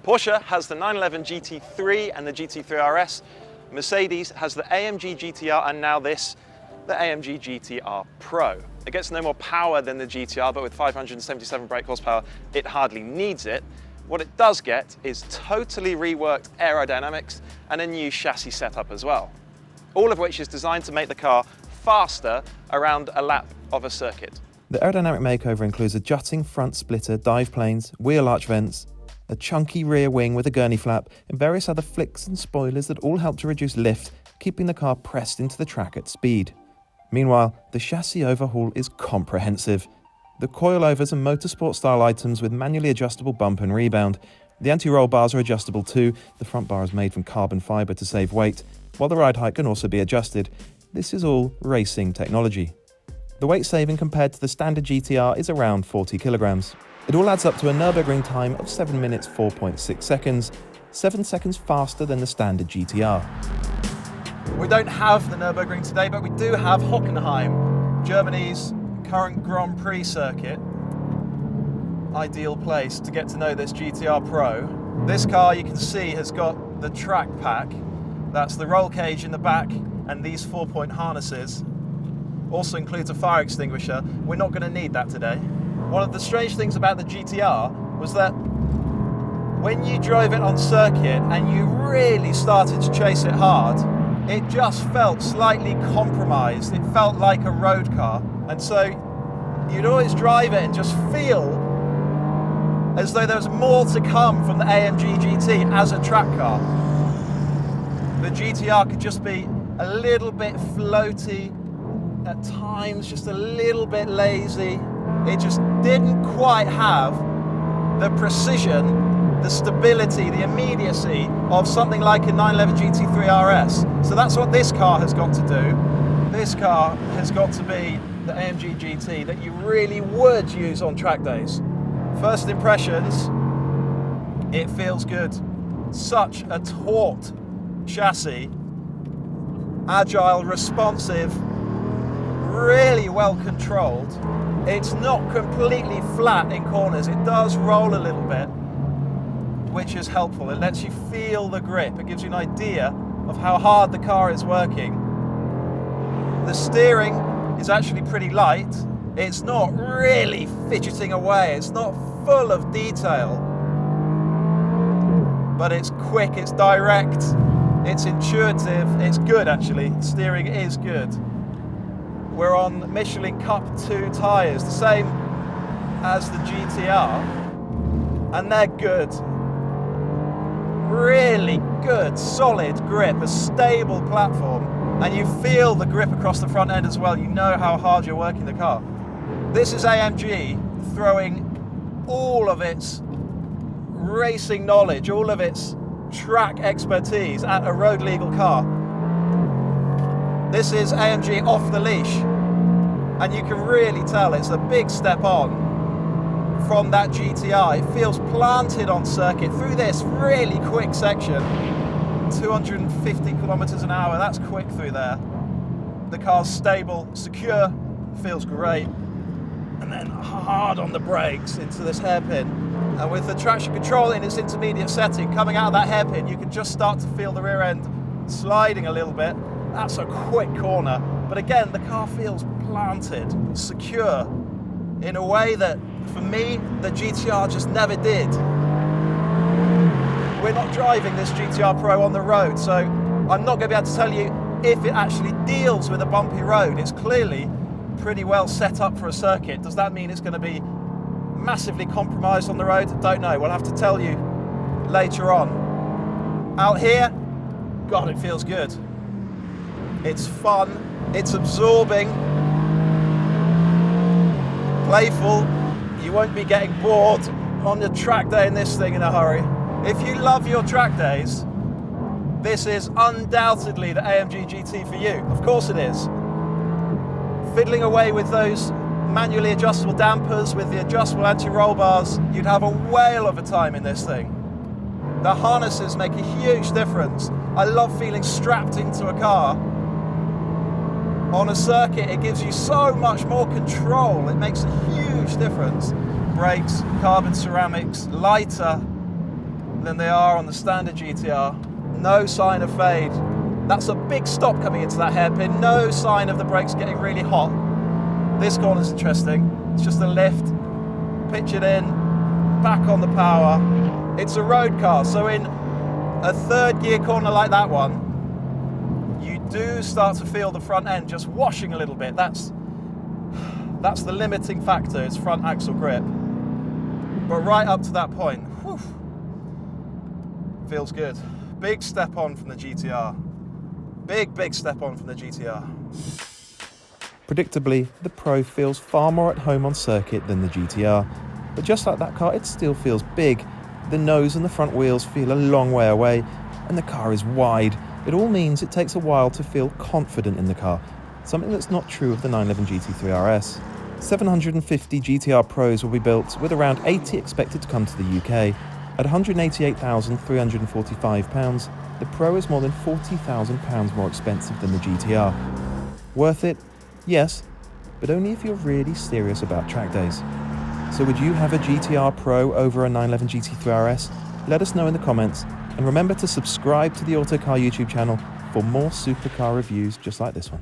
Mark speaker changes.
Speaker 1: Porsche has the 911 GT3 and the GT3 RS. Mercedes has the AMG GTR and now this, the AMG GTR Pro. It gets no more power than the GTR, but with 577 brake horsepower, it hardly needs it. What it does get is totally reworked aerodynamics and a new chassis setup as well. All of which is designed to make the car faster around a lap of a circuit.
Speaker 2: The aerodynamic makeover includes a jutting front splitter, dive planes, wheel arch vents, a chunky rear wing with a gurney flap, and various other flicks and spoilers that all help to reduce lift, keeping the car pressed into the track at speed. Meanwhile, the chassis overhaul is comprehensive. The coilovers are motorsport-style items with manually adjustable bump and rebound. The anti-roll bars are adjustable too. The front bar is made from carbon fibre to save weight, while the ride height can also be adjusted. This is all racing technology. The weight saving compared to the standard GTR is around 40 kilograms. It all adds up to a Nürburgring time of 7 minutes 4.6 seconds, 7 seconds faster than the standard GTR.
Speaker 1: We don't have the Nürburgring today, but we do have Hockenheim, Germany's current Grand Prix circuit. Ideal place to get to know this GTR Pro. This car, you can see, has got the track pack. That's the roll cage in the back and these 4-point harnesses. Also includes a fire extinguisher. We're not going to need that today. One of the strange things about the GTR was that when you drove it on circuit and you really started to chase it hard, it just felt slightly compromised. It felt like a road car. And so you'd always drive it and just feel as though there was more to come from the AMG GT as a track car. The GTR could just be a little bit floaty, at times just a little bit lazy. It just didn't quite have the precision, the stability, the immediacy of something like a 911 GT3 RS. So that's what this car has got to do. This car has got to be the AMG GT that you really would use on track days. First impressions, it feels good. Such a taut chassis, agile, responsive, really well controlled. It's not completely flat in corners. It does roll a little bit, which is helpful. It lets you feel the grip. It gives you an idea of how hard the car is working. The steering is actually pretty light. It's not really fidgeting away. It's not full of detail, but it's quick, it's direct, it's intuitive, it's good actually. Steering is good. We're on Michelin Cup 2 tyres, the same as the GTR, and they're good. Really good, solid grip, a stable platform, and you feel the grip across the front end as well. You know how hard you're working the car. This is AMG throwing all of its racing knowledge, all of its track expertise at a road legal car. This is AMG off the leash, and you can really tell it's a big step on from that GTR. It feels planted on circuit through this really quick section. 250 kilometers an hour, that's quick through there. The car's stable, secure, feels great. And then hard on the brakes into this hairpin. And with the traction control in its intermediate setting, coming out of that hairpin, you can just start to feel the rear end sliding a little bit. That's a quick corner. But again, the car feels planted, secure, in a way that, for me, the GTR just never did. We're not driving this GTR Pro on the road, so I'm not going to be able to tell you if it actually deals with a bumpy road. It's clearly pretty well set up for a circuit. Does that mean it's going to be massively compromised on the road? Don't know. We'll have to tell you later on. Out here, God, it feels good. It's fun, it's absorbing, playful. You won't be getting bored on your track day in this thing in a hurry. If you love your track days, this is undoubtedly the AMG GT for you. Of course it is. Fiddling away with those manually adjustable dampers with the adjustable anti-roll bars, you'd have a whale of a time in this thing. The harnesses make a huge difference. I love feeling strapped into a car. On a circuit, it gives you so much more control. It makes a huge difference. Brakes, carbon ceramics, lighter, than they are on the standard GTR. No sign of fade. That's a big stop coming into that hairpin. No sign of the brakes getting really hot. This corner's interesting. It's just a lift, pitch it in, back on the power. It's a road car, so in a third gear corner like that one, you do start to feel the front end just washing a little bit. That's the limiting factor, is front axle grip. But right up to that point, whew, feels good. Big step on from the GTR. Big step on from the GTR.
Speaker 2: Predictably, the Pro feels far more at home on circuit than the GTR. But just like that car, it still feels big. The nose and the front wheels feel a long way away, and the car is wide. It all means it takes a while to feel confident in the car, something that's not true of the 911 GT3 RS. 750 GTR Pros will be built, with around 80 expected to come to the UK. At £188,345, the Pro is more than £40,000 more expensive than the GTR. Worth it? Yes, but only if you're really serious about track days. So would you have a GTR Pro over a 911 GT3 RS? Let us know in the comments, and remember to subscribe to the Autocar YouTube channel for more supercar reviews just like this one.